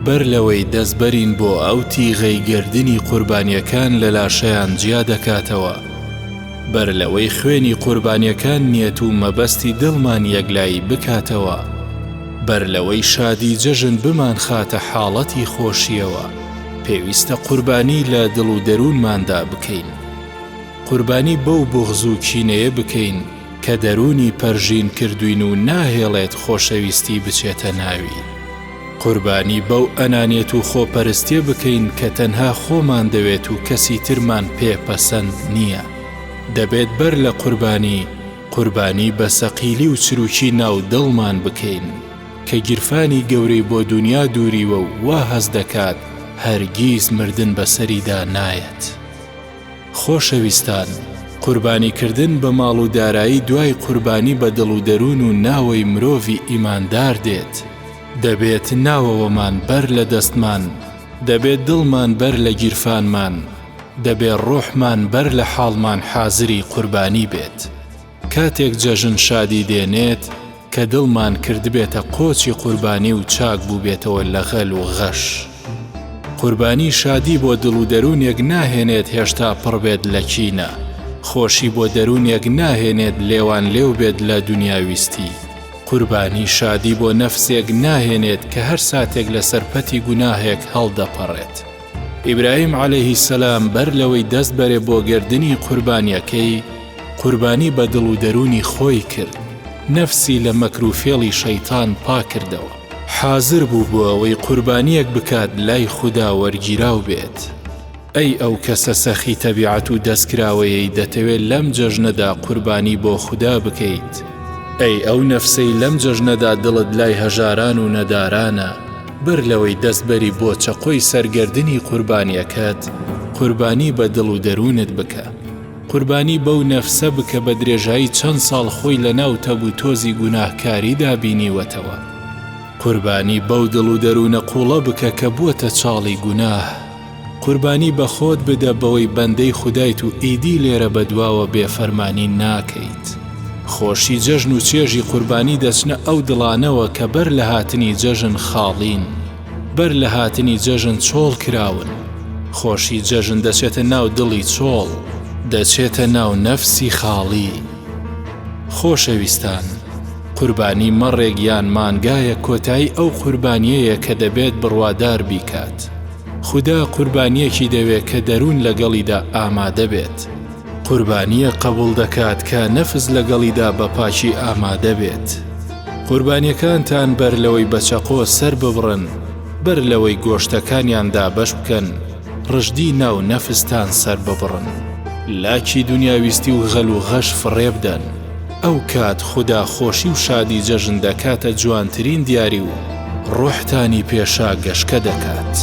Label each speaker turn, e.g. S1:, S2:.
S1: بەر لەوەی دەستبەرین بۆ ئەو تیغەی گردنی قوربانیەکان لە لاشەیان جیا دەکاتەوە، بەر لەوەی خوێنی قوربانیەکان نیەت و مەبەستی دڵمان یەکلایی بکاتەوە، بەر لەوەی شادی جەژن بمان خاتە حاڵەتی خۆشیەوە، پێویستە قوربانی لە دڵ و دەروونماندا بکەین. قوربانی بەو بوغز و کینەیە بکەین کە دەرونی پەرژین کردوین و ناهێڵێت خۆشەویستی بچێتە ناوی. قوربانی بەو ئەنانیەت و خۆپەرستیە بکەین کە تەنها خۆمان دەوێت و کەسی ترمان پێپەسەند نییە. دەبێت بەر لە قوربانی بە سەقیلی و چروکی ناو دڵمان بکەین کە گیرفانی گەورەی بۆ دنیا دووریوە و وا هەز دەکات هەرگیز مردن بەسەریدا نایەت. خۆشەویستان، قوربانیکردن بە ماڵ و دارایی دوای قوربانی بە دڵ و دەروون و ناوەی مرۆڤی ئیماندار دێت. دەبێت ناوەوەمان بەر لە دەستمان، دەبێت دڵمان بەر لە گیرفانمان، دەبێت ڕۆحمان بەر لە حاڵمان حازری قوربانی بێت. کاتێک جەژن شادی دێنێت کە دڵمان کردبێتە قۆچی قوربانی و چاک بوو بێتەوە لە غەل و غەش. قوربانی شادی بۆ دڵ و دەروونێک ناهێنێت هێشتا پڕبێت لە کینە، خۆشی بۆ دەروونێک ناهێنێت لێوان لێو بێت لە دنیاویستی. قوربانی شادی بۆ نەفسێک ناهێنێت کە هەر ساتێک لە سەرپەتی گوناهێک هەڵدەپەڕێت. ئیبراهیم عەلەیهی سەلام بەر لەوەی دەست بەرێ بۆ گردنی قوربانیەکەی، قوربانی بە دڵ و دەرونی خۆی کرد، نەفسی لە مەکروفێڵی شەیتان پاکردەوە، حازر بوو بۆ ئەوەی قوربانیەک بکات لای خوددا وەرگیراو بێت. ئەی ئەو کەسە سەخی تەبیعەت و دەستکراوەیەی دەتەوێت لەم جەژنەدا قوربانی بۆ خوددا بکەیت. ئەی ئەو نەفسەی لەم جەژنەدا دڵت لای هەژاران و نەدارانە، بەر لەوەی دەستبەری بۆ چەقۆی سەرگەردنی قوربانیەکەت، قوربانی بە دڵ و دەروونت بکە. قوربانی بەو نەفسە بکە بە درێژایی چەند ساڵ خۆی لە ناو تەب و تۆزی گوناهکاریدا بینیوەتەوە. قوربانی بەو دڵ و دەروونە قوڵە بکە کە بووەتە چاڵی گوناه. قوربانی بە خۆت بدە بەوەی بەندەی خودایت و ئیدی لێرە بەدواوە بێفەرمانی ناکەیت. خۆشی جەژن و چێژی قوربانی دەچنە ئەو دڵانەوە کە بەر لە هاتنی جەژن خاڵین، بەر لە هاتنی جەژن چۆڵ کراون. خۆشی جەژن دەچێتە ناو دڵی چۆڵ، دەچێتە ناو نەفسی خاڵی. خۆشەویستان، قوربانی مەڕێک یان مانگایە کۆتایی ئەو قوربانیەیە کە دەبێت بڕوادار بیکات. خوددا قوربانیەکی دەوێت کە دەروون لەگەڵیدا ئامادە بێت. قوربانیە قبول دەکات کە نەفس لەگەڵیدا بە پاچی ئامادە بێت. قوربانیەکانتان بەر لەوەی بە چەقۆ سەر ببڕن، بەر لەوەی گۆشتەکانیاندا بەش بکەن، ڕژدی ناو نەفستان سەر ببڕن. لاکی دنیاویستی و غەل و غەش فڕێ بدەن. ئەو کات خوددا خۆشی و شادی جەژن دەکاتە جوانترین دیاری و ڕۆحتانی پێشا گەشکە دەکات.